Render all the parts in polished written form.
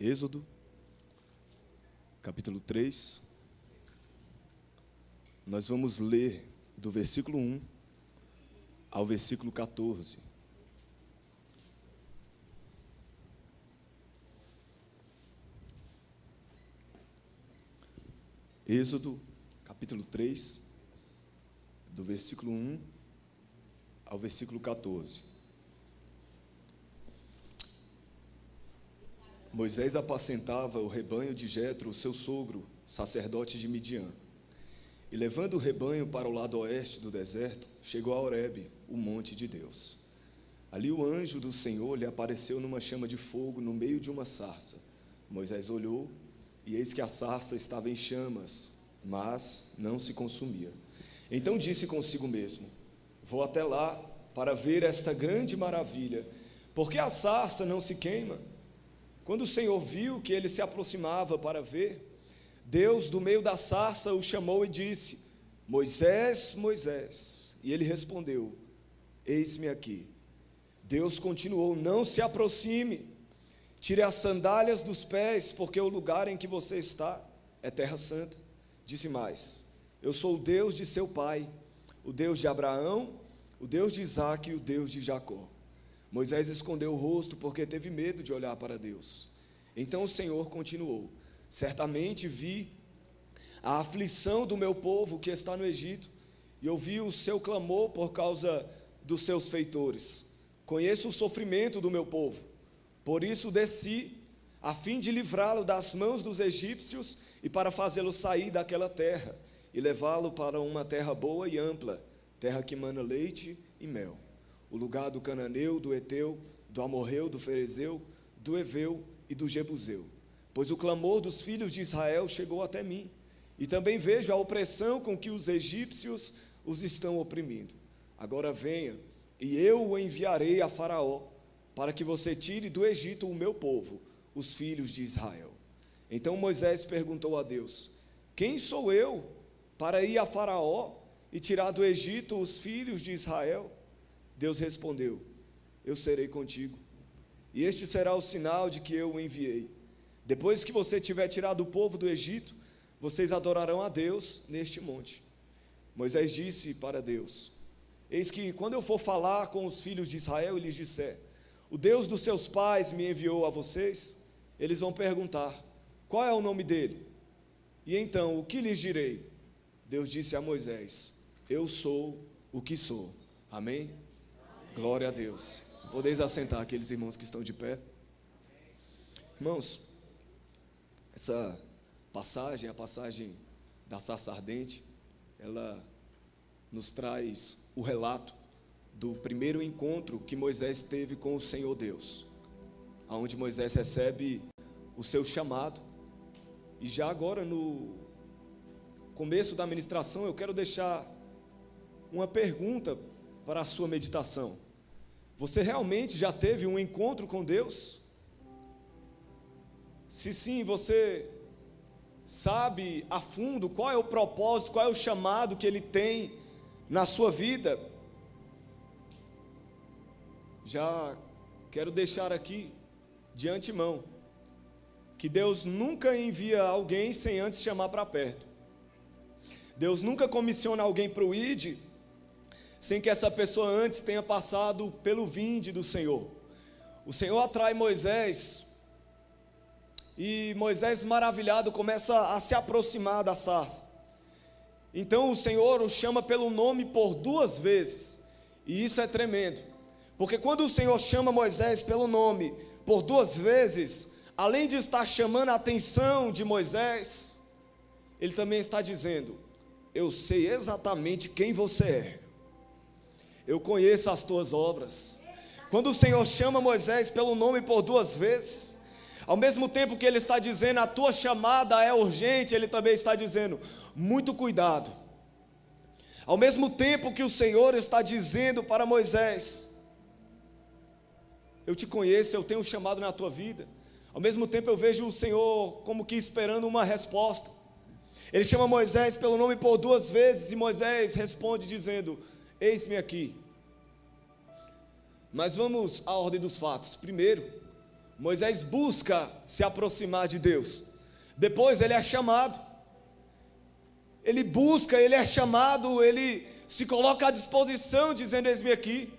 Êxodo, capítulo 3. Nós vamos ler do versículo 1 ao versículo 14. Êxodo, capítulo 3, do versículo 1 ao versículo 14. Moisés apacentava o rebanho de Jetro, seu sogro, sacerdote de Midian. E levando o rebanho para o lado oeste do deserto, chegou a Horebe, o monte de Deus. Ali o anjo do Senhor lhe apareceu numa chama de fogo no meio de uma sarça. Moisés olhou, e eis que a sarça estava em chamas, mas não se consumia. Então disse consigo mesmo: vou até lá para ver esta grande maravilha, porque a sarça não se queima. Quando o Senhor viu que ele se aproximava para ver, Deus do meio da sarça o chamou e disse: Moisés, Moisés. E ele respondeu: eis-me aqui. Deus continuou: não se aproxime, tire as sandálias dos pés, porque o lugar em que você está é terra santa. Disse mais: eu sou o Deus de seu pai, o Deus de Abraão, o Deus de Isaque e o Deus de Jacó. Moisés escondeu o rosto porque teve medo de olhar para Deus. Então o Senhor continuou: certamente vi a aflição do meu povo que está no Egito, e ouvi o seu clamor por causa dos seus feitores. Conheço o sofrimento do meu povo, por isso desci, a fim de livrá-lo das mãos dos egípcios e para fazê-lo sair daquela terra e levá-lo para uma terra boa e ampla, terra que mana leite e mel, o lugar do cananeu, do Eteu, do Amorreu, do Ferezeu, do Eveu e do Jebuseu. Pois o clamor dos filhos de Israel chegou até mim, e também vejo a opressão com que os egípcios os estão oprimindo. Agora venha, e eu o enviarei a Faraó, para que você tire do Egito o meu povo, os filhos de Israel. Então Moisés perguntou a Deus: quem sou eu para ir a Faraó e tirar do Egito os filhos de Israel? Deus respondeu: eu serei contigo, e este será o sinal de que eu o enviei. Depois que você tiver tirado o povo do Egito, vocês adorarão a Deus neste monte. Moisés disse para Deus: eis que quando eu for falar com os filhos de Israel e lhes disser: o Deus dos seus pais me enviou a vocês, eles vão perguntar: qual é o nome dele? E então, o que lhes direi? Deus disse a Moisés: eu sou o que sou. Amém? Glória a Deus. Podeis assentar aqueles irmãos que estão de pé. Irmãos, essa passagem, a passagem da sarça ardente, ela nos traz o relato do primeiro encontro que Moisés teve com o Senhor Deus, onde Moisés recebe o seu chamado. E já agora no começo da ministração eu quero deixar uma pergunta para a sua meditação. Você realmente já teve um encontro com Deus? Se sim, você sabe a fundo qual é o propósito, qual é o chamado que Ele tem na sua vida? Já quero deixar aqui de antemão que Deus nunca envia alguém sem antes chamar para perto. Deus nunca comissiona alguém para o ID sem que essa pessoa antes tenha passado pelo vinde do Senhor. O Senhor atrai Moisés, e Moisés, maravilhado, começa a se aproximar da sarça. Então o Senhor o chama pelo nome por 2 vezes, e isso é tremendo, porque quando o Senhor chama Moisés pelo nome por 2 vezes, além de estar chamando a atenção de Moisés, Ele também está dizendo: eu sei exatamente quem você é, eu conheço as tuas obras. Quando o Senhor chama Moisés pelo nome por 2 vezes, ao mesmo tempo que Ele está dizendo: a tua chamada é urgente, Ele também está dizendo: muito cuidado. Ao mesmo tempo que o Senhor está dizendo para Moisés: eu te conheço, eu tenho um chamado na tua vida, ao mesmo tempo eu vejo o Senhor como que esperando uma resposta. Ele chama Moisés pelo nome por 2 vezes, e Moisés responde dizendo: eis-me aqui. Mas vamos à ordem dos fatos. Primeiro, Moisés busca se aproximar de Deus. Depois ele é chamado. Ele busca, ele é chamado, ele se coloca à disposição, dizendo: eis-me aqui.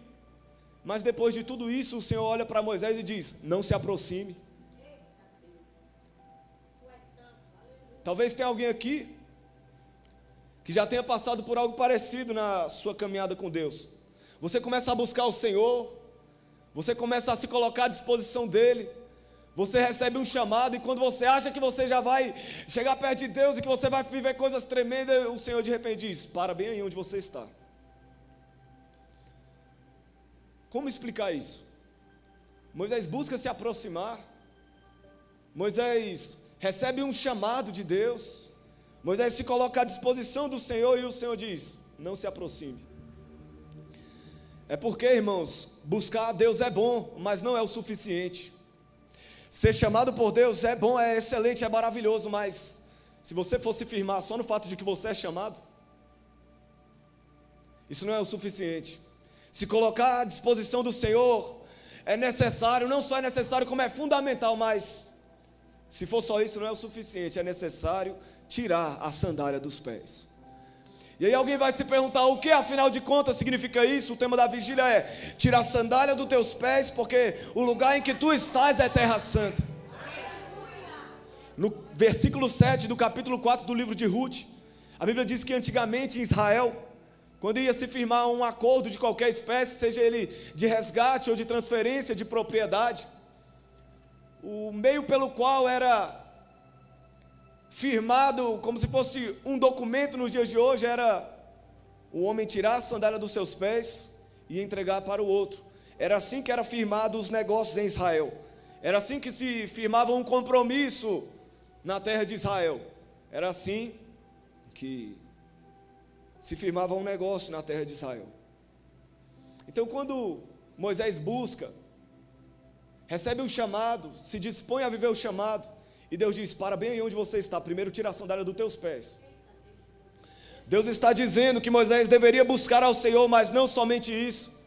Mas depois de tudo isso, o Senhor olha para Moisés e diz: não se aproxime. Talvez tenha alguém aqui que já tenha passado por algo parecido na sua caminhada com Deus. Você começa a buscar o Senhor, você começa a se colocar à disposição dEle, você recebe um chamado, e quando você acha que você já vai chegar perto de Deus e que você vai viver coisas tremendas, o Senhor de repente diz: para bem aí onde você está. Como explicar isso? Moisés busca se aproximar, Moisés recebe um chamado de Deus, Moisés se coloca à disposição do Senhor, e o Senhor diz: não se aproxime. É porque, irmãos, buscar a Deus é bom, mas não é o suficiente. Ser chamado por Deus é bom, é excelente, é maravilhoso, mas se você for se firmar só no fato de que você é chamado, isso não é o suficiente. Se colocar à disposição do Senhor é necessário, não só é necessário, como é fundamental, mas se for só isso não é o suficiente, é necessário tirar a sandália dos pés. E aí alguém vai se perguntar: o que afinal de contas significa isso? O tema da vigília é: tirar a sandália dos teus pés, porque o lugar em que tu estás é terra santa. No versículo 7 do capítulo 4 do livro de Ruth, a Bíblia diz que antigamente em Israel, quando ia se firmar um acordo de qualquer espécie, seja ele de resgate ou de transferência de propriedade, o meio pelo qual era firmado, como se fosse um documento nos dias de hoje, era o homem tirar a sandália dos seus pés e entregar para o outro. Era assim que eram firmados os negócios em Israel. Era assim que se firmava um compromisso na terra de Israel. Era assim que se firmava um negócio na terra de Israel. Então, quando Moisés busca, recebe um chamado, se dispõe a viver o chamado, e Deus diz: para bem aí onde você está, primeiro tira a sandália dos teus pés. Deus está dizendo que Moisés deveria buscar ao Senhor, mas não somente isso,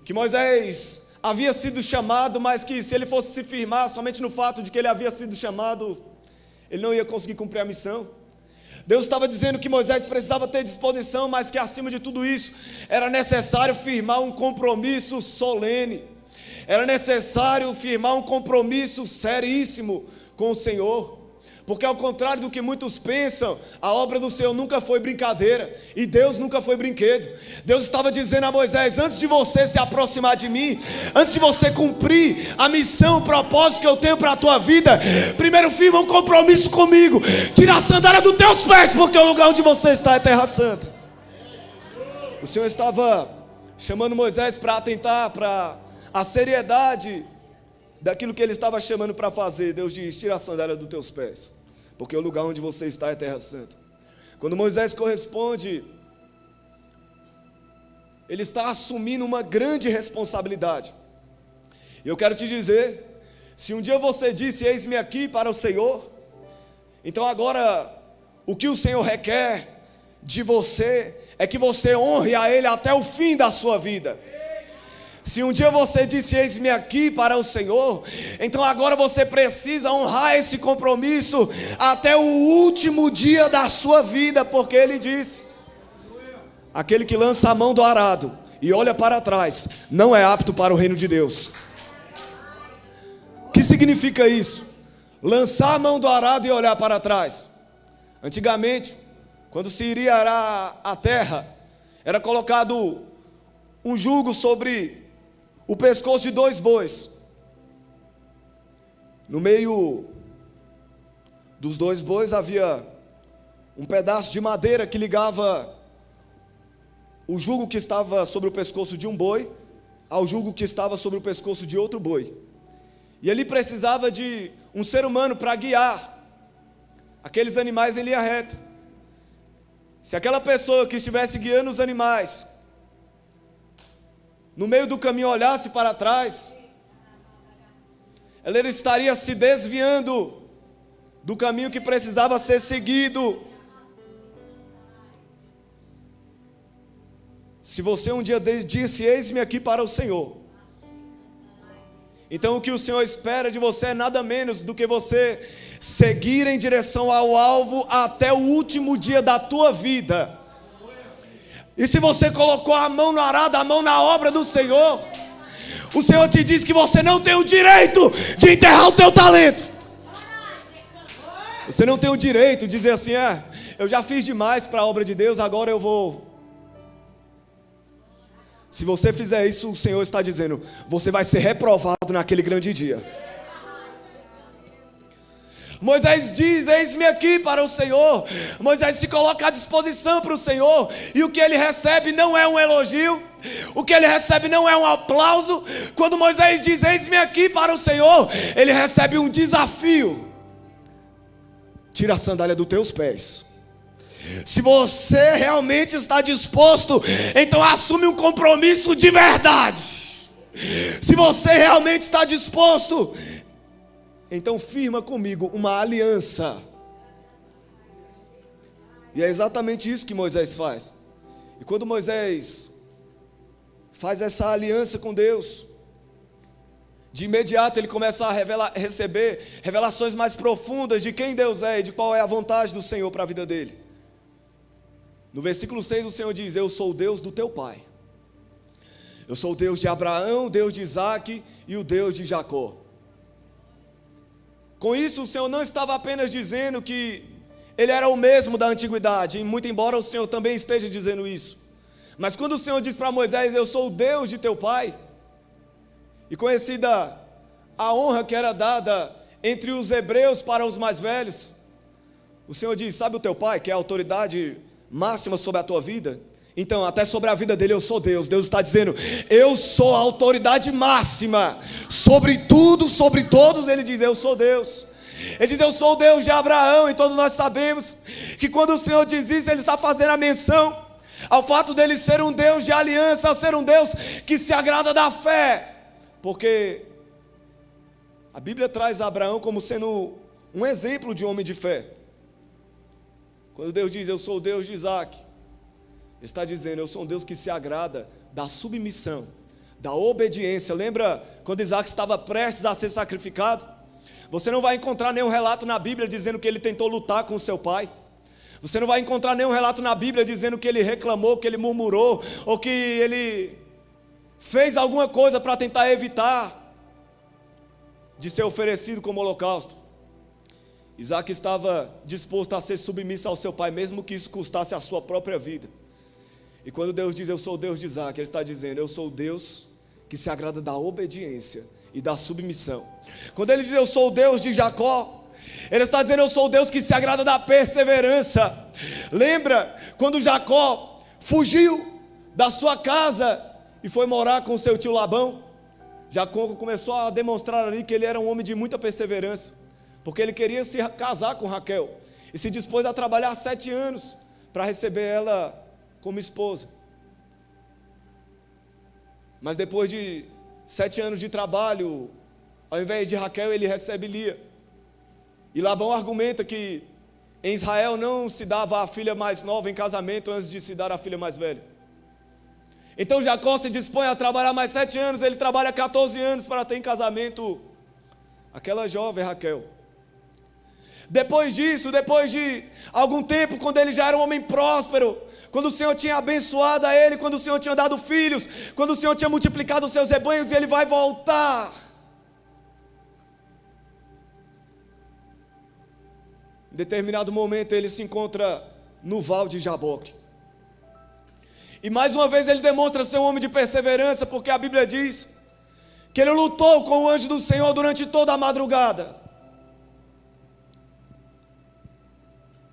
que Moisés havia sido chamado, mas que se ele fosse se firmar somente no fato de que ele havia sido chamado, ele não ia conseguir cumprir a missão. Deus estava dizendo que Moisés precisava ter disposição, mas que acima de tudo isso, era necessário firmar um compromisso solene, era necessário firmar um compromisso seríssimo com o Senhor, porque ao contrário do que muitos pensam, a obra do Senhor nunca foi brincadeira, e Deus nunca foi brinquedo. Deus estava dizendo a Moisés: antes de você se aproximar de mim, antes de você cumprir a missão, o propósito que eu tenho para a tua vida, primeiro firma um compromisso comigo, tira a sandália dos teus pés, porque o lugar onde você está é terra santa. O Senhor estava chamando Moisés para atentar para a seriedade daquilo que ele estava chamando para fazer. Deus diz: tira a sandália dos teus pés, porque o lugar onde você está é terra santa. Quando Moisés corresponde, ele está assumindo uma grande responsabilidade. E eu quero te dizer, se um dia você disse: eis-me aqui para o Senhor, então agora o que o Senhor requer de você é que você honre a Ele até o fim da sua vida. Se um dia você disse: eis-me aqui para o Senhor, então agora você precisa honrar esse compromisso até o último dia da sua vida, porque Ele disse: aquele que lança a mão do arado e olha para trás, não é apto para o reino de Deus. O que significa isso? Lançar a mão do arado e olhar para trás. Antigamente, quando se iria arar a terra, era colocado um jugo sobre o pescoço de 2 bois. No meio dos 2 bois havia um pedaço de madeira que ligava o jugo que estava sobre o pescoço de um boi ao jugo que estava sobre o pescoço de outro boi. E ali precisava de um ser humano para guiar aqueles animais em linha reta. Se aquela pessoa que estivesse guiando os animais, no meio do caminho olhasse para trás, ela estaria se desviando do caminho que precisava ser seguido. Se você um dia disse: eis-me aqui para o Senhor, Então o que o Senhor espera de você é nada menos do que você seguir em direção ao alvo até o último dia da tua vida. E se você colocou a mão no arado, a mão na obra do Senhor, o Senhor te diz que você não tem o direito de enterrar o teu talento. Você não tem o direito de dizer assim, eu já fiz demais para a obra de Deus, agora eu vou. Se você fizer isso, o Senhor está dizendo, você vai ser reprovado naquele grande dia. Moisés diz, eis-me aqui para o Senhor. Moisés se coloca à disposição para o Senhor, e o que ele recebe não é um elogio, o que ele recebe não é um aplauso. Quando Moisés diz, eis-me aqui para o Senhor, ele recebe um desafio. Tira a sandália dos teus pés. Se você realmente está disposto, então assume um compromisso de verdade. Se você realmente está disposto, então firma comigo uma aliança. E é exatamente isso que Moisés faz. E quando Moisés faz essa aliança com Deus, de imediato ele começa a receber revelações mais profundas de quem Deus é e de qual é a vontade do Senhor para a vida dele. No versículo 6 o Senhor diz, eu sou o Deus do teu pai. Eu sou o Deus de Abraão, o Deus de Isaac e o Deus de Jacó. Com isso o Senhor não estava apenas dizendo que Ele era o mesmo da antiguidade, muito embora o Senhor também esteja dizendo isso. Mas quando o Senhor diz para Moisés, eu sou o Deus de teu pai, e conhecida a honra que era dada entre os hebreus para os mais velhos, o Senhor diz, sabe o teu pai, que é a autoridade máxima sobre a tua vida? Então até sobre a vida dele eu sou Deus. Deus está dizendo, eu sou a autoridade máxima sobre tudo, sobre todos. Ele diz, eu sou Deus. Ele diz, eu sou o Deus de Abraão. E todos nós sabemos que quando o Senhor diz isso, Ele está fazendo a menção ao fato dele ser um Deus de aliança, ser um Deus que se agrada da fé, porque a Bíblia traz Abraão como sendo um exemplo de homem de fé. Quando Deus diz, eu sou o Deus de Isaac, Ele está dizendo, eu sou um Deus que se agrada da submissão, da obediência. Lembra quando Isaac estava prestes a ser sacrificado? Você não vai encontrar nenhum relato na Bíblia dizendo que ele tentou lutar com o seu pai. Você não vai encontrar nenhum relato na Bíblia dizendo que ele reclamou, que ele murmurou, ou que ele fez alguma coisa para tentar evitar de ser oferecido como holocausto. Isaac estava disposto a ser submisso ao seu pai, mesmo que isso custasse a sua própria vida. E quando Deus diz, eu sou o Deus de Isaac, Ele está dizendo, eu sou o Deus que se agrada da obediência e da submissão. Quando Ele diz, eu sou o Deus de Jacó, Ele está dizendo, eu sou o Deus que se agrada da perseverança. Lembra quando Jacó fugiu da sua casa e foi morar com seu tio Labão? Jacó começou a demonstrar ali que ele era um homem de muita perseverança, porque ele queria se casar com Raquel, e se dispôs a trabalhar 7 anos para receber ela como esposa. Mas depois de 7 anos de trabalho, ao invés de Raquel, ele recebe Lia. E Labão argumenta que em Israel não se dava a filha mais nova em casamento antes de se dar a filha mais velha. Então Jacó se dispõe a trabalhar mais 7 anos, ele trabalha 14 anos para ter em casamento aquela jovem Raquel. Depois disso, depois de algum tempo, quando ele já era um homem próspero, quando o Senhor tinha abençoado a ele, quando o Senhor tinha dado filhos, quando o Senhor tinha multiplicado os seus rebanhos, ele vai voltar. Em determinado momento ele se encontra no Val de Jaboque. E mais uma vez ele demonstra ser um homem de perseverança, porque a Bíblia diz que ele lutou com o anjo do Senhor durante toda a madrugada,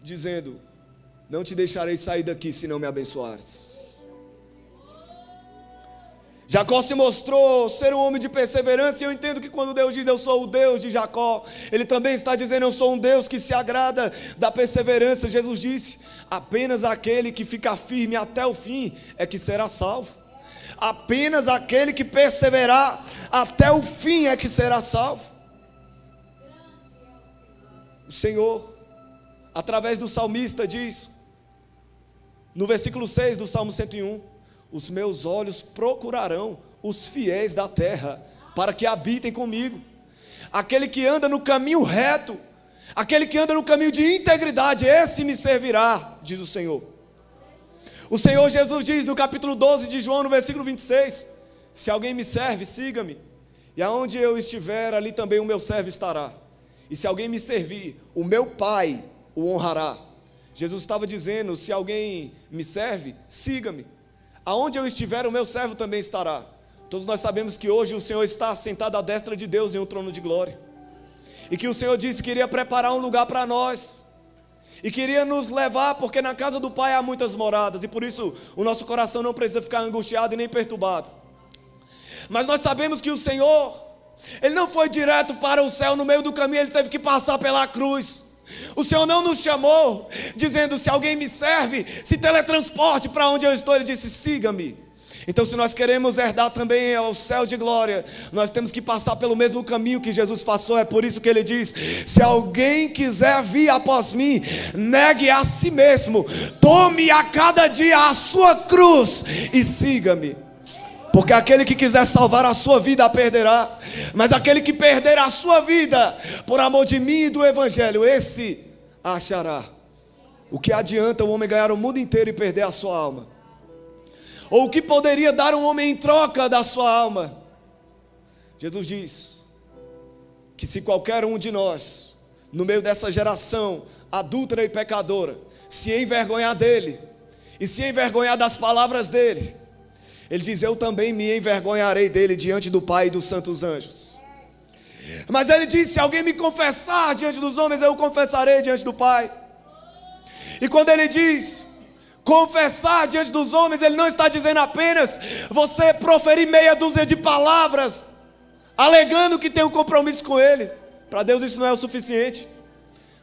dizendo, não te deixarei sair daqui se não me abençoares. Jacó se mostrou ser um homem de perseverança, e eu entendo que quando Deus diz, eu sou o Deus de Jacó, Ele também está dizendo, eu sou um Deus que se agrada da perseverança. Jesus disse, apenas aquele que fica firme até o fim é que será salvo. Apenas aquele que perseverar até o fim é que será salvo. O Senhor, através do salmista, diz, no versículo 6 do Salmo 101, os meus olhos procurarão os fiéis da terra, para que habitem comigo. Aquele que anda no caminho reto, aquele que anda no caminho de integridade, esse me servirá, diz o Senhor. O Senhor Jesus diz no capítulo 12 de João, no versículo 26, se alguém me serve, siga-me, e aonde eu estiver, ali também o meu servo estará. E se alguém me servir, o meu Pai o honrará. Jesus estava dizendo, se alguém me serve, siga-me. Aonde eu estiver, o meu servo também estará. Todos nós sabemos que hoje o Senhor está sentado à destra de Deus em um trono de glória. E que o Senhor disse que iria preparar um lugar para nós. E queria nos levar, porque na casa do Pai há muitas moradas. E por isso o nosso coração não precisa ficar angustiado e nem perturbado. Mas nós sabemos que o Senhor, Ele não foi direto para o céu no meio do caminho, Ele teve que passar pela cruz. O Senhor não nos chamou dizendo, se alguém me serve, se teletransporte para onde eu estou. Ele disse, siga-me. Então, se nós queremos herdar também ao céu de glória, nós temos que passar pelo mesmo caminho que Jesus passou. É por isso que Ele diz, se alguém quiser vir após mim, negue a si mesmo, tome a cada dia a sua cruz e siga-me. Porque aquele que quiser salvar a sua vida a perderá, mas aquele que perder a sua vida por amor de mim e do Evangelho, esse a achará. O que adianta o homem ganhar o mundo inteiro e perder a sua alma? Ou o que poderia dar um homem em troca da sua alma? Jesus diz que se qualquer um de nós, no meio dessa geração adúltera e pecadora, se envergonhar dele e se envergonhar das palavras dele, Ele diz, eu também me envergonharei dele diante do Pai e dos santos anjos. Mas Ele diz, se alguém me confessar diante dos homens, eu o confessarei diante do Pai. E quando Ele diz confessar diante dos homens, Ele não está dizendo apenas você proferir meia dúzia de palavras alegando que tem um compromisso com Ele. Para Deus isso não é o suficiente.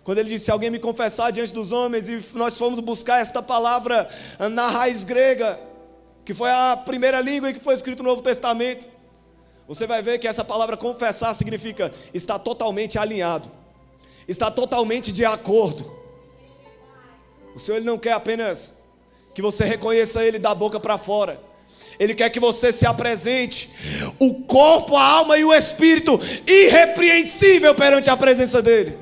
Quando Ele diz, se alguém me confessar diante dos homens, e nós fomos buscar esta palavra na raiz grega, que foi a primeira língua em que foi escrito o Novo Testamento, você vai ver que essa palavra confessar significa estar totalmente alinhado, estar totalmente de acordo. O Senhor Ele não quer apenas que você reconheça Ele da boca para fora, Ele quer que você se apresente, o corpo, a alma e o espírito irrepreensível perante a presença dEle.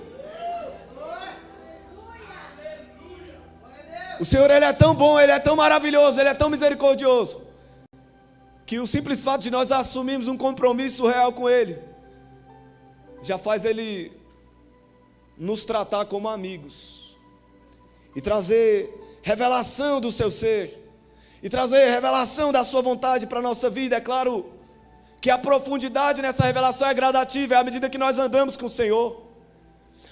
O Senhor Ele é tão bom, Ele é tão maravilhoso, Ele é tão misericordioso, que o simples fato de nós assumirmos um compromisso real com Ele, já faz Ele nos tratar como amigos, e trazer revelação do seu ser, e trazer revelação da sua vontade para a nossa vida. É claro que a profundidade nessa revelação é gradativa, é à medida que nós andamos com o Senhor,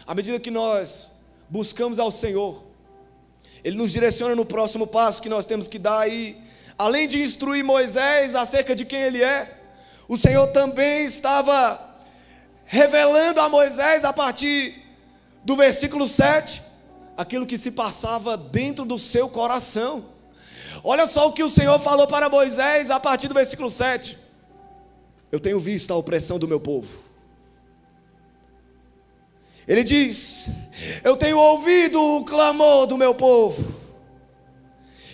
à medida que nós buscamos ao Senhor, Ele nos direciona no próximo passo que nós temos que dar. E além de instruir Moisés acerca de quem ele é, o Senhor também estava revelando a Moisés, a partir do versículo 7, aquilo que se passava dentro do seu coração. Olha só o que o Senhor falou para Moisés a partir do versículo 7. Eu tenho visto a opressão do meu povo. Ele diz, eu tenho ouvido o clamor do meu povo,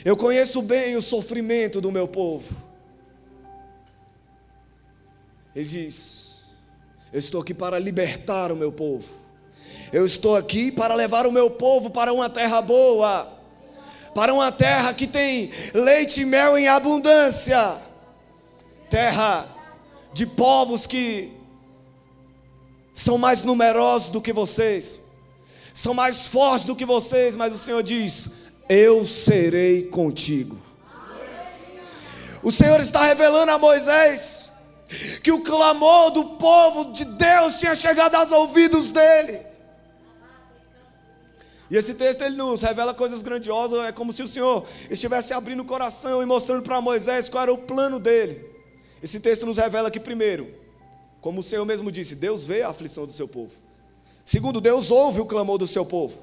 eu conheço bem o sofrimento do meu povo. Ele diz, eu estou aqui para libertar o meu povo, eu estou aqui para levar o meu povo para uma terra boa, para uma terra que tem leite e mel em abundância, terra de povos que são mais numerosos do que vocês, são mais fortes do que vocês, mas o Senhor diz, eu serei contigo. O Senhor está revelando a Moisés que o clamor do povo de Deus tinha chegado aos ouvidos dele. E esse texto ele nos revela coisas grandiosas. É como se o Senhor estivesse abrindo o coração e mostrando para Moisés qual era o plano dele. Esse texto nos revela que, primeiro, como o Senhor mesmo disse, Deus vê a aflição do seu povo. Segundo, Deus ouve o clamor do seu povo.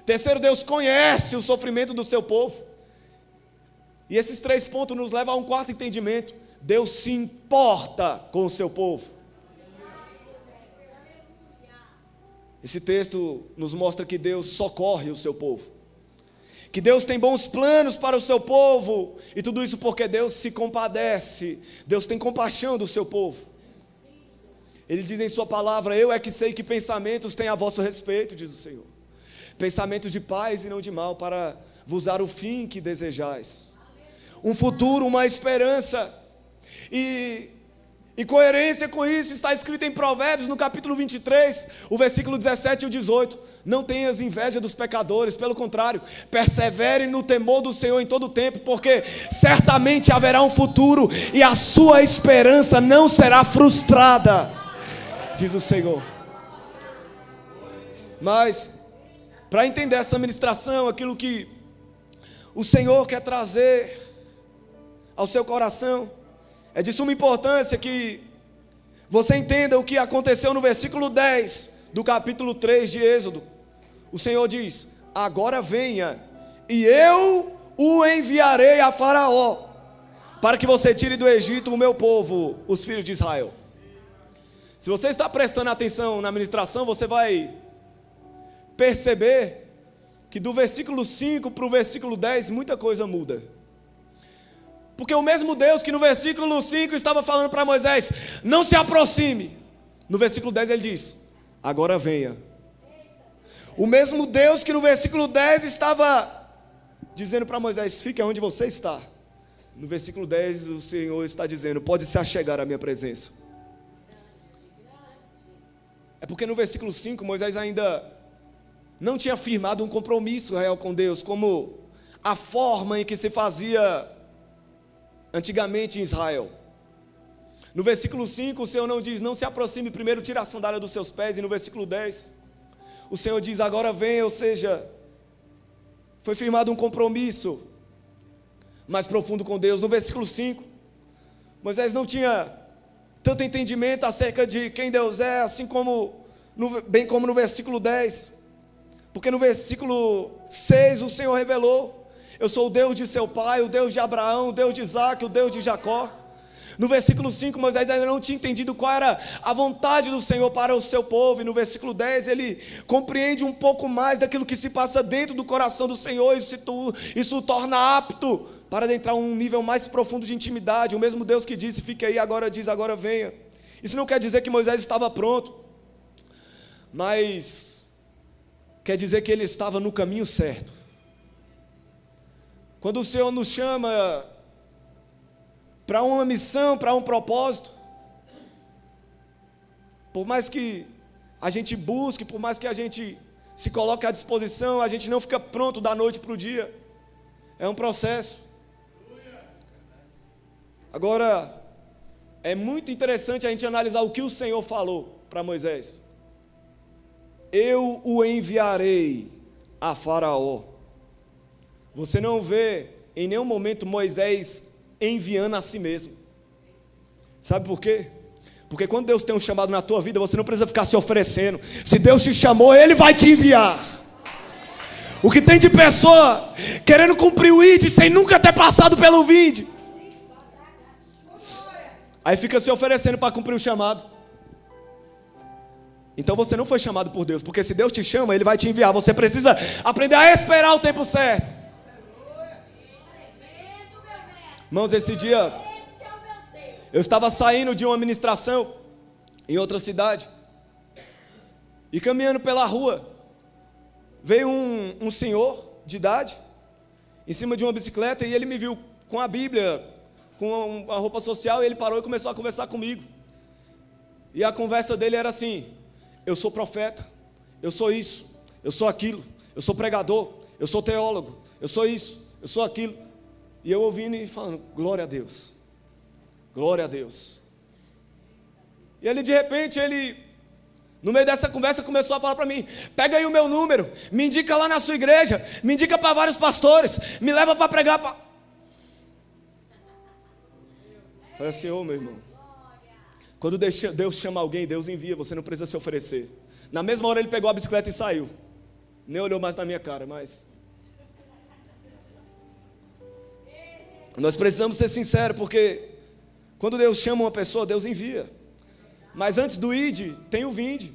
Terceiro, Deus conhece o sofrimento do seu povo. E esses três pontos nos levam a um quarto entendimento: Deus se importa com o seu povo. Esse texto nos mostra que Deus socorre o seu povo, que Deus tem bons planos para o seu povo, e tudo isso porque Deus se compadece, Deus tem compaixão do seu povo. Ele diz em sua palavra: eu é que sei que pensamentos têm a vosso respeito, diz o Senhor. Pensamentos de paz e não de mal, para vos dar o fim que desejais. Um futuro, uma esperança. E em coerência com isso, está escrito em Provérbios, no capítulo 23, o versículo 17 e o 18. Não tenhas inveja dos pecadores, pelo contrário, persevere no temor do Senhor em todo o tempo, porque certamente haverá um futuro e a sua esperança não será frustrada, diz o Senhor. Mas, para entender essa ministração, aquilo que o Senhor quer trazer ao seu coração, é de suma importância que você entenda o que aconteceu no versículo 10 do capítulo 3 de Êxodo. O Senhor diz: agora venha, e eu o enviarei a Faraó, para que você tire do Egito o meu povo, os filhos de Israel. Se você está prestando atenção na ministração, você vai perceber que do versículo 5 para o versículo 10, muita coisa muda. Porque o mesmo Deus que no versículo 5 estava falando para Moisés: não se aproxime, no versículo 10 ele diz: agora venha. O mesmo Deus que no versículo 10 estava dizendo para Moisés: fique onde você está, no versículo 10 o Senhor está dizendo: pode se achegar à minha presença. É porque no versículo 5 Moisés ainda não tinha firmado um compromisso real com Deus, como a forma em que se fazia antigamente em Israel. No versículo 5 o Senhor não diz: não se aproxime, primeiro tira a sandália dos seus pés. E no versículo 10 o Senhor diz: agora venha. Ou seja, foi firmado um compromisso mais profundo com Deus. No versículo 5 Moisés não tinha tanto entendimento acerca de quem Deus é, assim como bem como no versículo 10, porque no versículo 6 o Senhor revelou: eu sou o Deus de seu pai, o Deus de Abraão, o Deus de Isaac, o Deus de Jacó. No versículo 5, Moisés ainda não tinha entendido qual era a vontade do Senhor para o seu povo. E no versículo 10, ele compreende um pouco mais daquilo que se passa dentro do coração do Senhor. Isso o torna apto para adentrar um nível mais profundo de intimidade. O mesmo Deus que disse: fique aí, agora diz: agora venha. Isso não quer dizer que Moisés estava pronto, mas quer dizer que ele estava no caminho certo. Quando o Senhor nos chama para uma missão, para um propósito, por mais que a gente busque, por mais que a gente se coloque à disposição, a gente não fica pronto da noite para o dia. É um processo. Agora, é muito interessante a gente analisar o que o Senhor falou para Moisés: eu o enviarei a Faraó. Você não vê em nenhum momento Moisés enviando a si mesmo. Sabe por quê? Porque quando Deus tem um chamado na tua vida, você não precisa ficar se oferecendo. Se Deus te chamou, Ele vai te enviar. O que tem de pessoa querendo cumprir o ID sem nunca ter passado pelo ID, aí fica se oferecendo para cumprir o chamado. Então você não foi chamado por Deus, porque se Deus te chama, Ele vai te enviar. Você precisa aprender a esperar o tempo certo. Irmãos, esse dia eu estava saindo de uma ministração em outra cidade, e caminhando pela rua, veio um senhor de idade em cima de uma bicicleta, e ele me viu com a Bíblia, com a roupa social, e ele parou e começou a conversar comigo. E a conversa dele era assim: eu sou profeta, eu sou isso, eu sou aquilo, eu sou pregador, eu sou teólogo, eu sou isso, eu sou aquilo. E eu ouvindo e falando: glória a Deus, glória a Deus. E ele, de repente, no meio dessa conversa, começou a falar para mim: pega aí o meu número, me indica lá na sua igreja, me indica para vários pastores, me leva para pregar para... Falei assim: ô meu irmão, quando Deus chama alguém, Deus envia, você não precisa se oferecer. Na mesma hora ele pegou a bicicleta e saiu. Nem olhou mais na minha cara, mas... nós precisamos ser sinceros, porque quando Deus chama uma pessoa, Deus envia. Mas antes do ide, tem o vinde.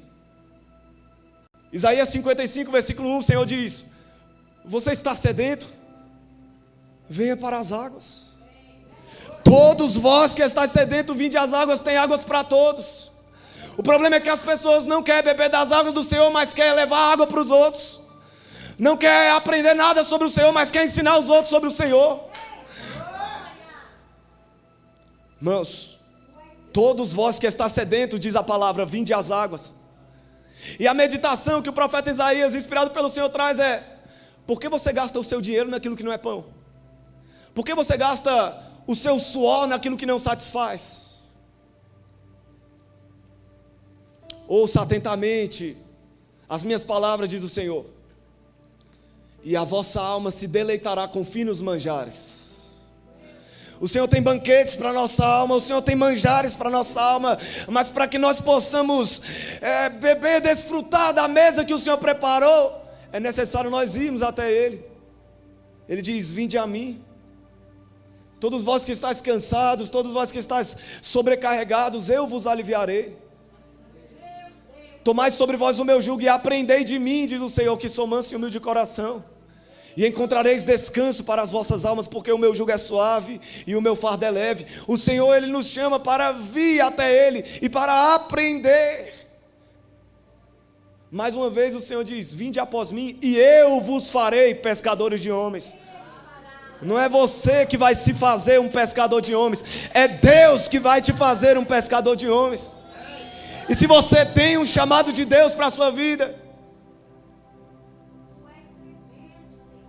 Isaías 55, versículo 1, o Senhor diz: você está sedento? Venha para as águas. Todos vós que estáis sedentos, vinde às águas, tem águas para todos. O problema é que as pessoas não querem beber das águas do Senhor, mas querem levar água para os outros. Não quer aprender nada sobre o Senhor, mas quer ensinar os outros sobre o Senhor. Irmãos, todos vós que está sedento, diz a palavra, vinde às águas. E a meditação que o profeta Isaías, inspirado pelo Senhor, traz é: por que você gasta o seu dinheiro naquilo que não é pão? Por que você gasta o seu suor naquilo que não satisfaz? Ouça atentamente as minhas palavras, diz o Senhor, e a vossa alma se deleitará com finos manjares. O Senhor tem banquetes para a nossa alma, o Senhor tem manjares para a nossa alma, mas para que nós possamos beber, desfrutar da mesa que o Senhor preparou, é necessário nós irmos até Ele. Ele diz: vinde a mim, todos vós que estáis cansados, todos vós que estáis sobrecarregados, eu vos aliviarei. Tomai sobre vós o meu jugo e aprendei de mim, diz o Senhor, que sou manso e humilde de coração, e encontrareis descanso para as vossas almas, porque o meu jugo é suave e o meu fardo é leve. O Senhor, Ele nos chama para vir até Ele e para aprender. Mais uma vez o Senhor diz: vinde após mim e eu vos farei pescadores de homens. Não é você que vai se fazer um pescador de homens, é Deus que vai te fazer um pescador de homens. E se você tem um chamado de Deus para a sua vida,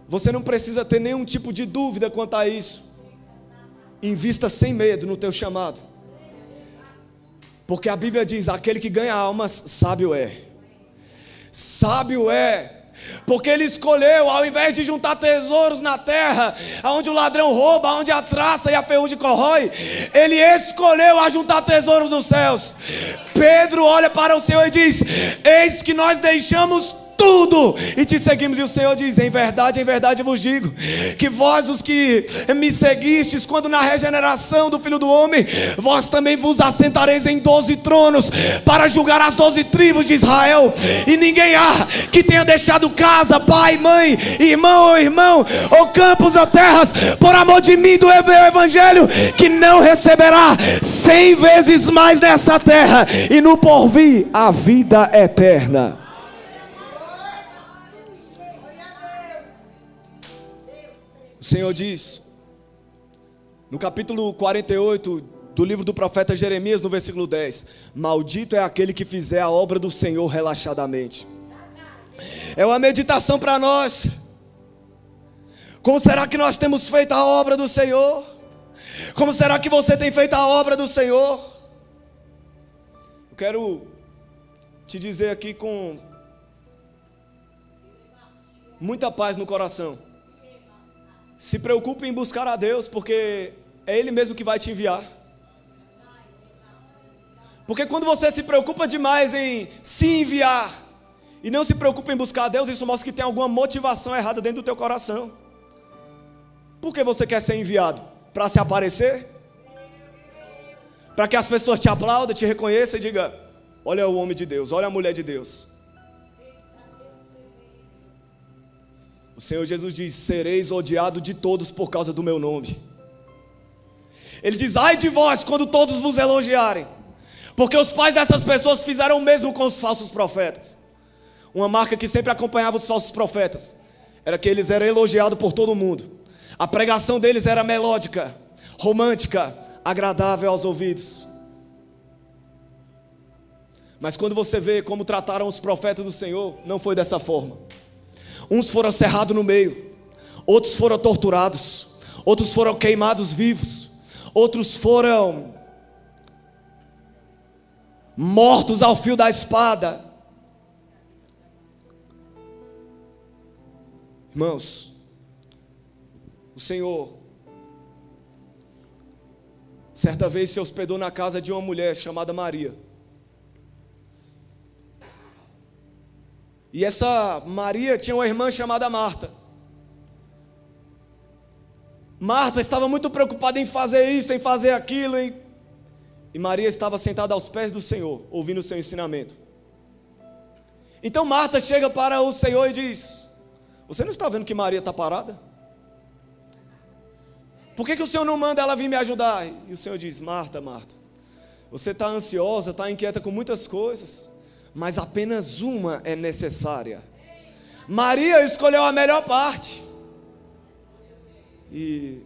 você não precisa ter nenhum tipo de dúvida quanto a isso. Invista sem medo no teu chamado, porque a Bíblia diz: aquele que ganha almas, sábio é. Sábio é, porque ele escolheu, ao invés de juntar tesouros na terra, onde o ladrão rouba, onde a traça e a ferrugem corrói, ele escolheu a juntar tesouros nos céus. Pedro olha para o Senhor e diz: eis que nós deixamos tudo e te seguimos. E o Senhor diz: em verdade vos digo, que vós os que me seguistes, quando na regeneração do Filho do Homem, vós também vos assentareis em 12 tronos, para julgar as 12 tribos de Israel. E ninguém há que tenha deixado casa, pai, mãe, irmão, ou campos ou terras, por amor de mim, do meu evangelho, que não receberá 100 vezes mais nessa terra, e no porvir a vida eterna. O Senhor diz, no capítulo 48 do livro do profeta Jeremias, no versículo 10: maldito é aquele que fizer a obra do Senhor relaxadamente. É uma meditação para nós. Como será que nós temos feito a obra do Senhor? Como será que você tem feito a obra do Senhor? Eu quero te dizer aqui com muita paz no coração: se preocupe em buscar a Deus, porque é Ele mesmo que vai te enviar. Porque quando você se preocupa demais em se enviar e não se preocupa em buscar a Deus, isso mostra que tem alguma motivação errada dentro do teu coração. Por que você quer ser enviado? Para se aparecer? Para que as pessoas te aplaudam, te reconheçam e digam: olha o homem de Deus, olha a mulher de Deus. O Senhor Jesus diz: sereis odiados de todos por causa do meu nome. Ele diz: ai de vós quando todos vos elogiarem, porque os pais dessas pessoas fizeram o mesmo com os falsos profetas. Uma marca que sempre acompanhava os falsos profetas era que eles eram elogiados por todo mundo. A pregação deles era melódica, romântica, agradável aos ouvidos. Mas quando você vê como trataram os profetas do Senhor, não foi dessa forma. Uns foram cerrados no meio, outros foram torturados, outros foram queimados vivos, outros foram mortos ao fio da espada. Irmãos, o Senhor certa vez se hospedou na casa de uma mulher chamada Maria. E essa Maria tinha uma irmã chamada Marta. Marta estava muito preocupada em fazer isso, em fazer aquilo, e Maria estava sentada aos pés do Senhor, ouvindo o seu ensinamento. Então Marta chega para o Senhor e diz: você não está vendo que Maria está parada? Por que o Senhor não manda ela vir me ajudar? E o Senhor diz: Marta, Marta, Você está ansiosa, está inquieta com muitas coisas, mas apenas uma é necessária. Maria escolheu a melhor parte, e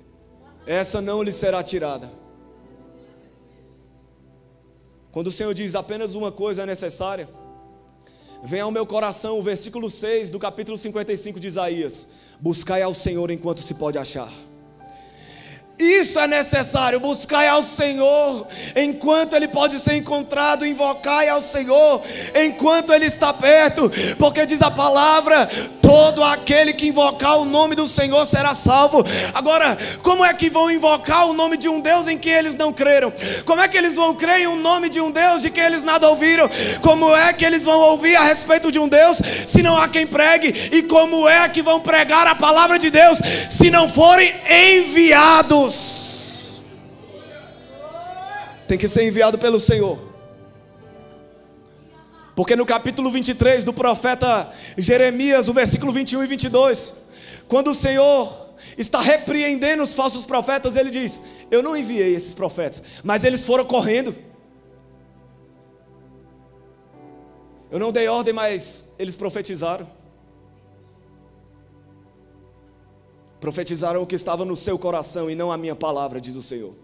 essa não lhe será tirada. Quando o Senhor diz apenas uma coisa é necessária, vem ao meu coração o versículo 6 do capítulo 55 de Isaías: buscai ao Senhor enquanto se pode achar. Isso é necessário, buscai ao Senhor enquanto Ele pode ser encontrado, invocai ao Senhor enquanto Ele está perto, porque diz a palavra: todo aquele que invocar o nome do Senhor será salvo. Agora, como é que vão invocar o nome de um Deus em que eles não creram? Como é que eles vão crer em um nome de um Deus de quem eles nada ouviram? Como é que eles vão ouvir a respeito de um Deus se não há quem pregue? E como é que vão pregar a palavra de Deus se não forem enviados? Tem que ser enviado pelo Senhor. Porque no capítulo 23 do profeta Jeremias, o versículo 21 e 22, quando o Senhor está repreendendo os falsos profetas, Ele diz: eu não enviei esses profetas, mas eles foram correndo. Eu não dei ordem, mas eles profetizaram. Profetizaram o que estava no seu coração e não a minha palavra, diz o Senhor.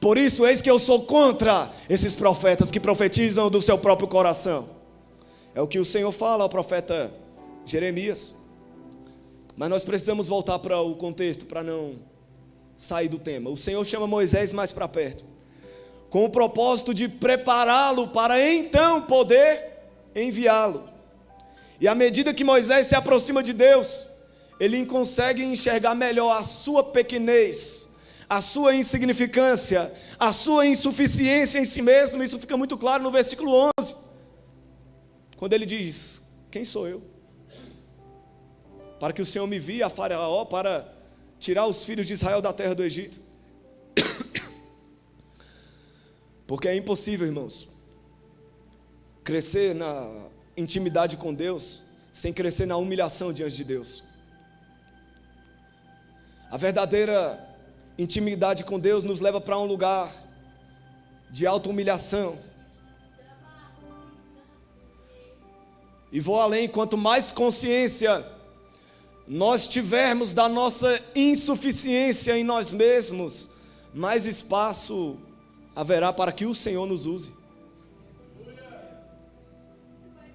Por isso, eis que eu sou contra esses profetas que profetizam do seu próprio coração. É o que o Senhor fala ao profeta Jeremias. Mas nós precisamos voltar para o contexto, para não sair do tema. O Senhor chama Moisés mais para perto, com o propósito de prepará-lo para então poder enviá-lo. E à medida que Moisés se aproxima de Deus, ele consegue enxergar melhor a sua pequenez, a sua insignificância, a sua insuficiência em si mesmo. Isso fica muito claro no versículo 11, quando ele diz: quem sou eu para que o Senhor me envie a Faraó para tirar os filhos de Israel da terra do Egito? Porque é impossível, irmãos, crescer na intimidade com Deus sem crescer na humilhação diante de Deus. A verdadeira intimidade com Deus nos leva para um lugar de auto-humilhação. E vou além: quanto mais consciência nós tivermos da nossa insuficiência em nós mesmos, mais espaço haverá para que o Senhor nos use.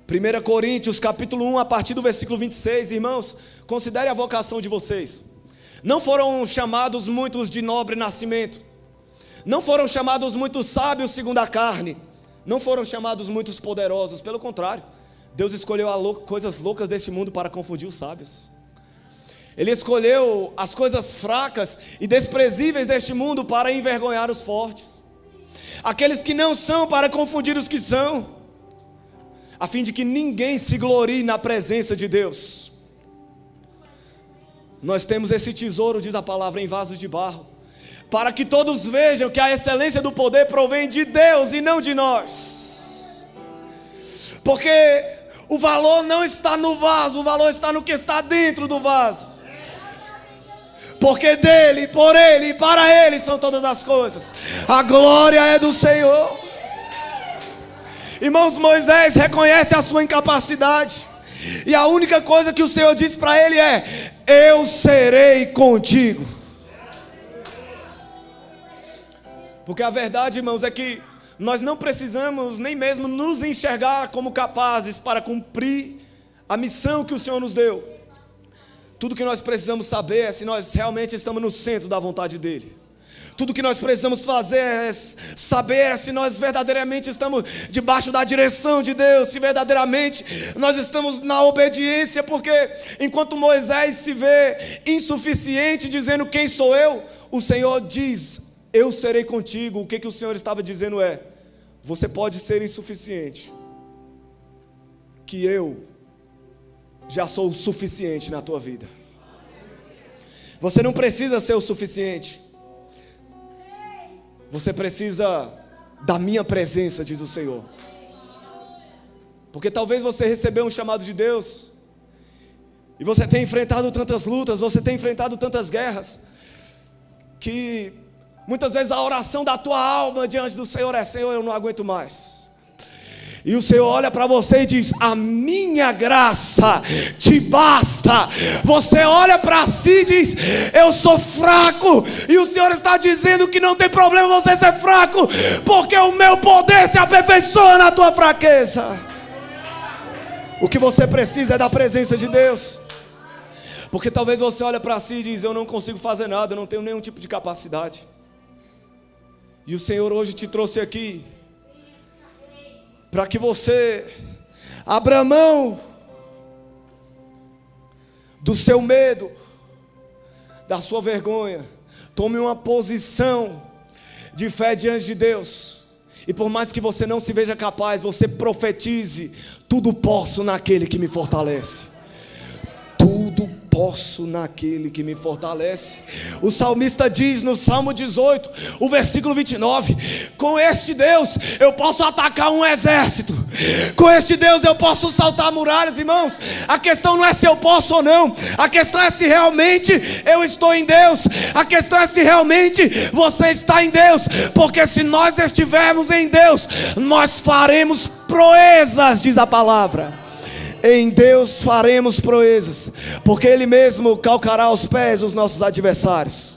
1 Coríntios capítulo 1, a partir do versículo 26, irmãos, considere a vocação de vocês. Não foram chamados muitos de nobre nascimento, não foram chamados muitos sábios segundo a carne, não foram chamados muitos poderosos. Pelo contrário, Deus escolheu coisas loucas deste mundo para confundir os sábios. Ele escolheu as coisas fracas e desprezíveis deste mundo para envergonhar os fortes, aqueles que não são para confundir os que são, a fim de que ninguém se glorie na presença de Deus. Nós temos esse tesouro, diz a palavra, em vasos de barro, para que todos vejam que a excelência do poder provém de Deus e não de nós. Porque o valor não está no vaso, o valor está no que está dentro do vaso. Porque dele, por ele e para ele são todas as coisas. A glória é do Senhor. Irmãos, Moisés reconhece a sua incapacidade, e a única coisa que o Senhor diz para ele é: eu serei contigo. Porque a verdade, irmãos, é que nós não precisamos nem mesmo nos enxergar como capazes para cumprir a missão que o Senhor nos deu. Tudo que nós precisamos saber é se nós realmente estamos no centro da vontade dEle. Tudo que nós precisamos fazer é saber se nós verdadeiramente estamos debaixo da direção de Deus, se verdadeiramente nós estamos na obediência. Porque enquanto Moisés se vê insuficiente, dizendo: quem sou eu? O Senhor diz: eu serei contigo. O que o Senhor estava dizendo é: você pode ser insuficiente, que eu já sou o suficiente na tua vida. Você não precisa ser o suficiente, você precisa da minha presença, diz o Senhor. Porque talvez você recebeu um chamado de Deus, e você tem enfrentado tantas lutas, você tem enfrentado tantas guerras, que Muitas vezes a oração da tua alma diante do Senhor é: Senhor, eu não aguento mais. E o Senhor olha para você e diz: a minha graça te basta. Você olha para si e diz: eu sou fraco. E o Senhor está dizendo que não tem problema você ser fraco, porque o meu poder se aperfeiçoa na tua fraqueza. O que você precisa é da presença de Deus. Porque talvez você olhe para si e diz: eu não consigo fazer nada, eu não tenho nenhum tipo de capacidade. E o Senhor hoje te trouxe aqui para que você abra mão do seu medo, da sua vergonha, tome uma posição de fé diante de Deus. E por mais que você não se veja capaz, você profetize: tudo posso naquele que me fortalece. Tudo posso naquele que me fortalece. O salmista diz no Salmo 18, o versículo 29: com este Deus eu posso atacar um exército, com este Deus eu posso saltar muralhas. Irmãos, a questão não é se eu posso ou não, a questão é se realmente eu estou em Deus, a questão é se realmente você está em Deus, porque se nós estivermos em Deus, nós faremos proezas, diz a palavra. Em Deus faremos proezas, porque Ele mesmo calcará aos pés os nossos adversários.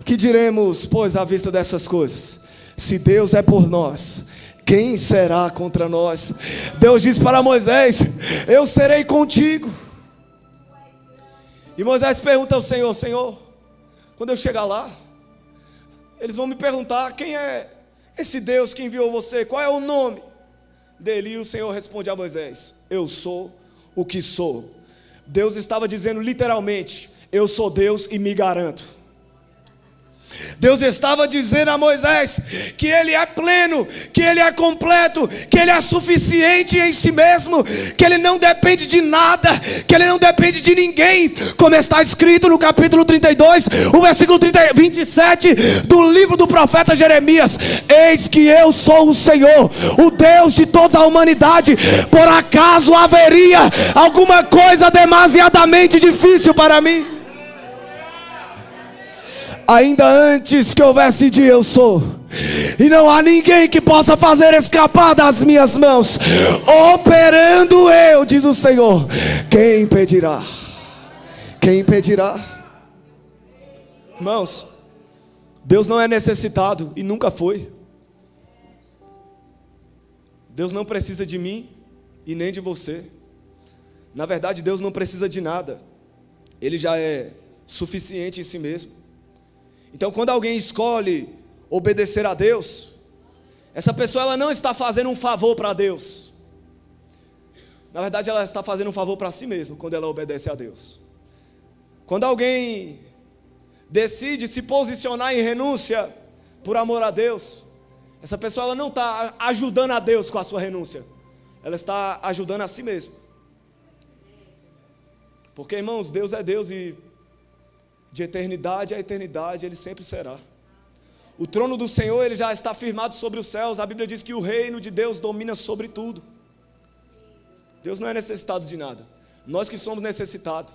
Que diremos, pois, à vista dessas coisas? Se Deus é por nós, quem será contra nós? Deus diz para Moisés: eu serei contigo. E Moisés pergunta ao Senhor: Senhor, quando eu chegar lá, eles vão me perguntar: quem é esse Deus que enviou você? Qual é o nome dele? E o Senhor responde a Moisés: eu sou o que sou. Deus estava dizendo literalmente: eu sou Deus e me garanto. Deus estava dizendo a Moisés que Ele é pleno, que Ele é completo, que Ele é suficiente em si mesmo, que Ele não depende de nada, que Ele não depende de ninguém, como está escrito no capítulo 32, o versículo 27 do livro do profeta Jeremias: eis que eu sou o Senhor, o Deus de toda a humanidade. Por acaso haveria alguma coisa demasiadamente difícil para mim? Ainda antes que houvesse dia, eu sou, e não há ninguém que possa fazer escapar das minhas mãos. Operando eu, diz o Senhor, quem impedirá? Quem impedirá? Irmãos, Deus não é necessitado e nunca foi. Deus não precisa de mim e nem de você. Na verdade, Deus não precisa de nada, Ele já é suficiente em si mesmo. Então, quando alguém escolhe obedecer a Deus, essa pessoa ela não está fazendo um favor para Deus. Na verdade, ela está fazendo um favor para si mesma quando ela obedece a Deus. Quando alguém decide se posicionar em renúncia por amor a Deus, essa pessoa ela não está ajudando a Deus com a sua renúncia, ela está ajudando a si mesma. Porque, irmãos, Deus é Deus e de eternidade a eternidade Ele sempre será. O trono do Senhor ele já está firmado sobre os céus. A Bíblia diz que o reino de Deus domina sobre tudo. Deus não é necessitado de nada. Nós que somos necessitados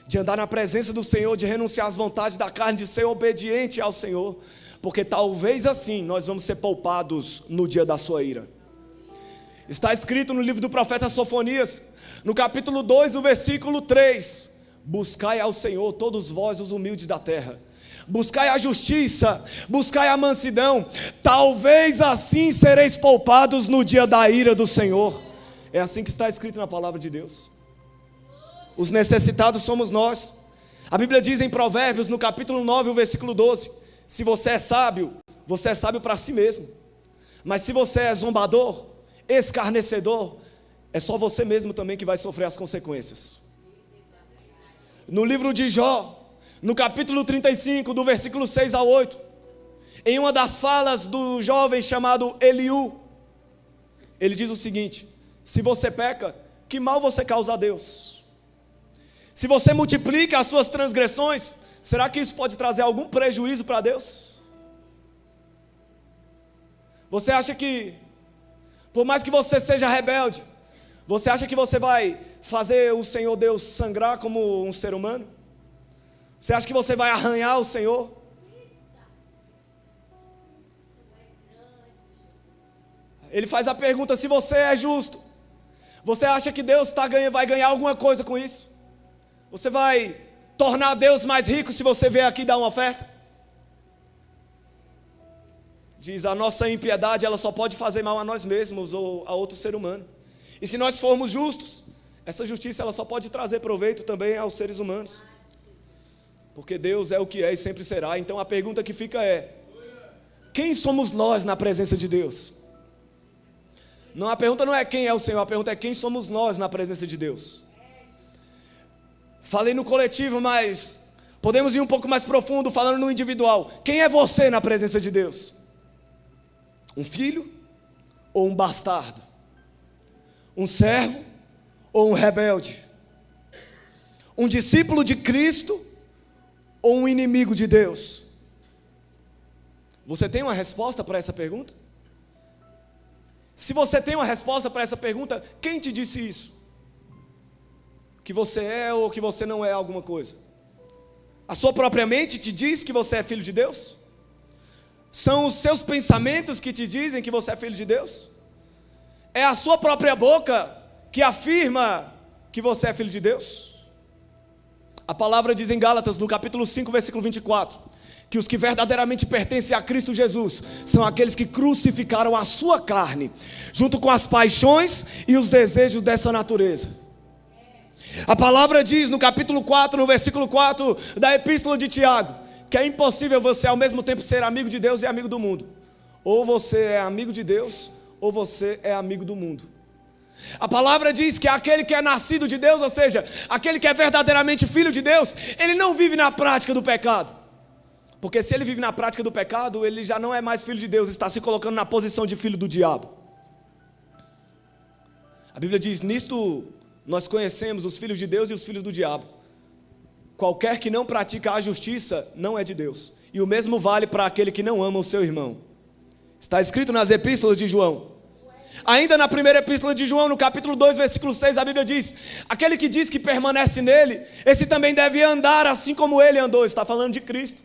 de andar na presença do Senhor, de renunciar às vontades da carne, de ser obediente ao Senhor, porque talvez assim nós vamos ser poupados no dia da sua ira. Está escrito no livro do profeta Sofonias, no capítulo 2, o versículo 3: buscai ao Senhor todos vós os humildes da terra, buscai a justiça, buscai a mansidão, talvez assim sereis poupados no dia da ira do Senhor. É assim que está escrito na palavra de Deus. Os necessitados somos nós. A Bíblia diz em Provérbios, no capítulo 9, o versículo 12: se você é sábio para si mesmo, mas se você é zombador, escarnecedor, é só você mesmo também que vai sofrer as consequências. No livro de Jó, no capítulo 35, do versículo 6 ao 8, em uma das falas do jovem chamado Eliú, ele diz o seguinte: se você peca, que mal você causa a Deus? Se você multiplica as suas transgressões, será que isso pode trazer algum prejuízo para Deus? Você acha que, por mais que você seja rebelde, você acha que você vai fazer o Senhor Deus sangrar como um ser humano? Você acha que você vai arranhar o Senhor? ele faz a pergunta: se você é justo, você acha que Deus vai ganhar alguma coisa com isso? Você vai tornar Deus mais rico se você vier aqui dar uma oferta? Diz: a nossa impiedade, ela só pode fazer mal a nós mesmos ou a outro ser humano. E se nós formos justos, essa justiça ela só pode trazer proveito também aos seres humanos. Porque Deus é o que é e sempre será. Então a pergunta que fica é: quem somos nós na presença de Deus? Não, a pergunta não é quem é o Senhor, a pergunta é quem somos nós na presença de Deus. Falei no coletivo, mas podemos ir um pouco mais profundo, falando no individual. Quem é você na presença de Deus? Um filho ou um bastardo? Um servo ou um rebelde? Um discípulo de Cristo ou um inimigo de Deus? Você tem uma resposta para essa pergunta? Se você tem uma resposta para essa pergunta, quem te disse isso? Que você é ou que você não é alguma coisa? A sua própria mente te diz que você é filho de Deus? São os seus pensamentos que te dizem que você é filho de Deus? É a sua própria boca que afirma que você é filho de Deus? A palavra diz em Gálatas, no capítulo 5, versículo 24, que os que verdadeiramente pertencem a Cristo Jesus são aqueles que crucificaram a sua carne, junto com as paixões e os desejos dessa natureza. A palavra diz no capítulo 4, no versículo 4 da epístola de Tiago, que é impossível você ao mesmo tempo ser amigo de Deus e amigo do mundo. Ou você é amigo de Deus, ou você é amigo do mundo. A palavra diz que aquele que é nascido de Deus, ou seja, aquele que é verdadeiramente filho de Deus, ele não vive na prática do pecado. Porque se ele vive na prática do pecado, ele já não é mais filho de Deus, está se colocando na posição de filho do diabo. A Bíblia diz: nisto nós conhecemos os filhos de Deus e os filhos do diabo. Qualquer que não pratica a justiça não é de Deus. E o mesmo vale para aquele que não ama o seu irmão. Está escrito nas epístolas de João. Ainda na primeira epístola de João, no capítulo 2, versículo 6, a Bíblia diz: aquele que diz que permanece nele, esse também deve andar assim como ele andou. Está falando de Cristo.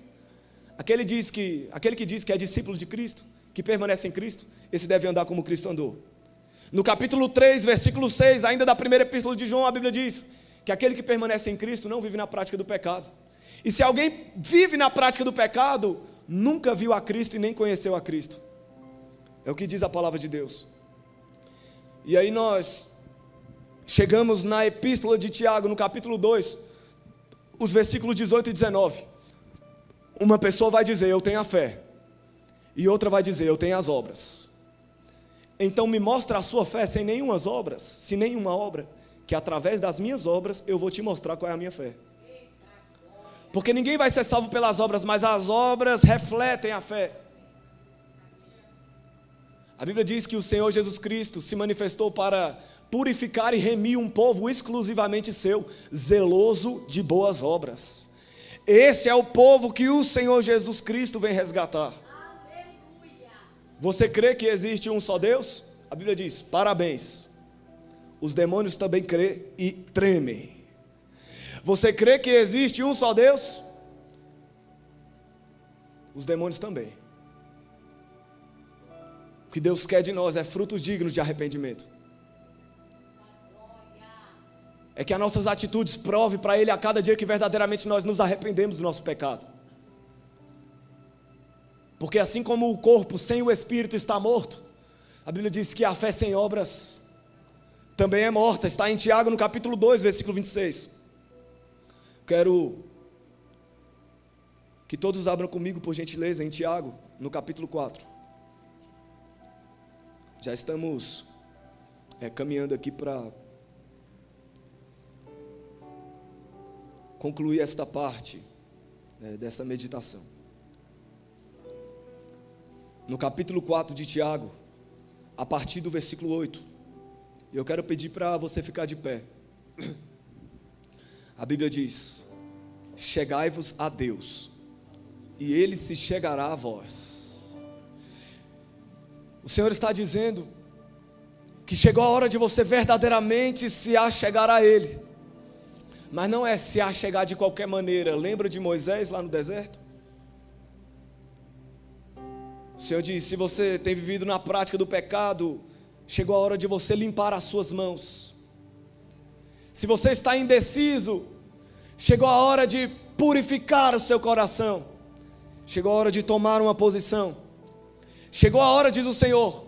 Aquele que diz que é discípulo de Cristo, que permanece em Cristo, esse deve andar como Cristo andou. No capítulo 3, versículo 6, ainda da primeira epístola de João, a Bíblia diz que aquele que permanece em Cristo não vive na prática do pecado. E se alguém vive na prática do pecado, nunca viu a Cristo e nem conheceu a Cristo. É o que diz a palavra de Deus. E aí nós chegamos na epístola de Tiago, no capítulo 2, os versículos 18 e 19. Uma pessoa vai dizer: eu tenho a fé, e outra vai dizer: eu tenho as obras. Então me mostra a sua fé sem nenhumas obras, sem nenhuma obra, que através das minhas obras eu vou te mostrar qual é a minha fé. Porque ninguém vai ser salvo pelas obras, mas as obras refletem a fé. A Bíblia diz que o Senhor Jesus Cristo se manifestou para purificar e remir um povo exclusivamente seu, zeloso de boas obras. Esse é o povo que o Senhor Jesus Cristo vem resgatar. Aleluia. Você crê que existe um só Deus? A Bíblia diz: parabéns. Os demônios também crêem e tremem. Você crê que existe um só Deus? Os demônios também. O que Deus quer de nós é frutos dignos de arrependimento. É que as nossas atitudes provem para Ele a cada dia que verdadeiramente nós nos arrependemos do nosso pecado. Porque assim como o corpo sem o Espírito está morto, a Bíblia diz que a fé sem obras também é morta. Está em Tiago, no capítulo 2, versículo 26. Quero que todos abram comigo, por gentileza, em Tiago, no capítulo 4. Já estamos caminhando aqui para concluir esta parte dessa meditação. No capítulo 4 de Tiago, a partir do versículo 8, eu quero pedir para você ficar de pé. A Bíblia diz: chegai-vos a Deus, e Ele se chegará a vós. O Senhor está dizendo que chegou a hora de você verdadeiramente se achegar a Ele. Mas não é se achegar de qualquer maneira. Lembra de Moisés lá no deserto? O Senhor diz: se você tem vivido na prática do pecado, chegou a hora de você limpar as suas mãos. Se você está indeciso, chegou a hora de purificar o seu coração. Chegou a hora de tomar uma posição. Chegou a hora, diz o Senhor,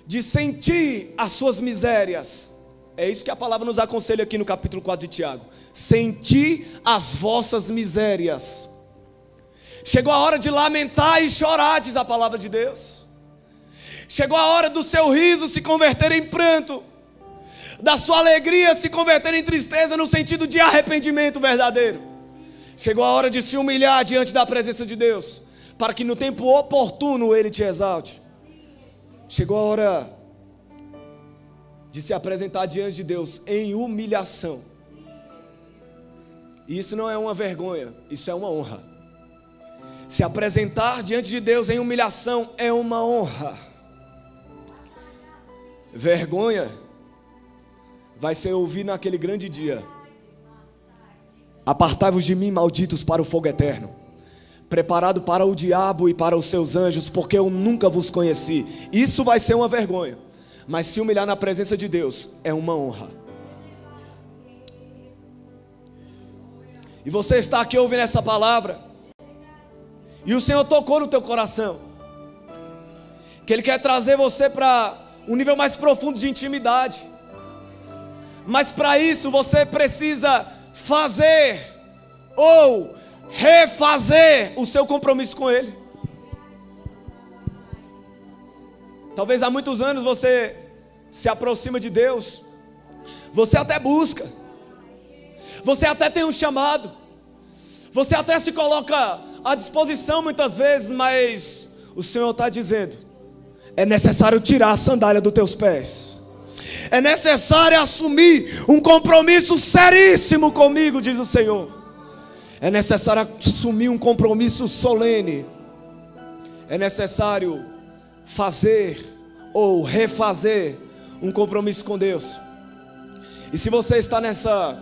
de sentir as suas misérias. É isso que a palavra nos aconselha aqui no capítulo 4 de Tiago. Sentir as vossas misérias. Chegou a hora de lamentar e chorar, diz a palavra de Deus. Chegou a hora do seu riso se converter em pranto, da sua alegria se converter em tristeza, no sentido de arrependimento verdadeiro. Chegou a hora de se humilhar diante da presença de Deus, para que no tempo oportuno Ele te exalte. Chegou a hora de se apresentar diante de Deus em humilhação. E isso não é uma vergonha, isso é uma honra. Se apresentar diante de Deus em humilhação é uma honra. Vergonha vai ser ouvir naquele grande dia: apartai-vos de mim, malditos, para o fogo eterno, preparado para o diabo e para os seus anjos, porque eu nunca vos conheci. Isso vai ser uma vergonha, mas se humilhar na presença de Deus é uma honra. E você está aqui ouvindo essa palavra, e o Senhor tocou no teu coração, que Ele quer trazer você para um nível mais profundo de intimidade. Mas para isso você precisa fazer ou refazer o seu compromisso com Ele. Talvez há muitos anos você se aproxima de Deus, você até busca, você até tem um chamado, você até se coloca à disposição muitas vezes, mas o Senhor está dizendo: é necessário tirar a sandália dos teus pés. É necessário assumir um compromisso seríssimo comigo, diz o Senhor. É necessário assumir um compromisso solene. É necessário fazer ou refazer um compromisso com Deus. E se você está nessa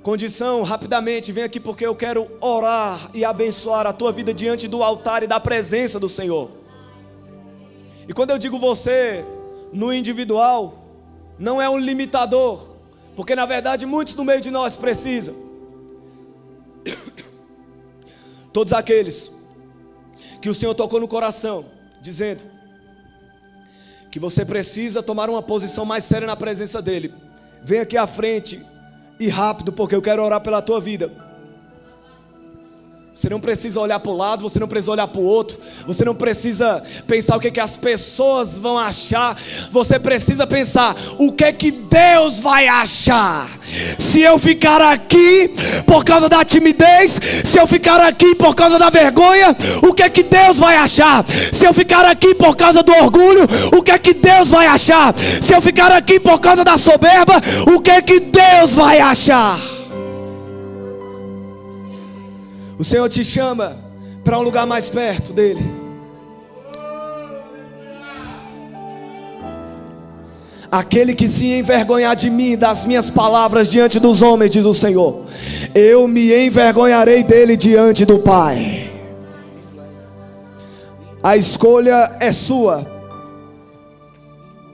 condição, rapidamente vem aqui, porque eu quero orar e abençoar a tua vida diante do altar e da presença do Senhor. E quando eu digo você no individual, não é um limitador, porque na verdade muitos no meio de nós precisam. Todos aqueles que o Senhor tocou no coração, dizendo que você precisa tomar uma posição mais séria na presença dEle, vem aqui à frente e rápido, porque eu quero orar pela tua vida. Você não precisa olhar para o lado, você não precisa olhar para o outro, você não precisa pensar o que as pessoas vão achar. Você precisa pensar: o que Deus vai achar? Se eu ficar aqui por causa da timidez, se eu ficar aqui por causa da vergonha, o que Deus vai achar? Se eu ficar aqui por causa do orgulho, o que Deus vai achar? Se eu ficar aqui por causa da soberba, o que Deus vai achar? O Senhor te chama para um lugar mais perto dEle. Aquele que se envergonhar de mim, das minhas palavras diante dos homens, diz o Senhor, eu me envergonharei dele diante do Pai. A escolha é sua.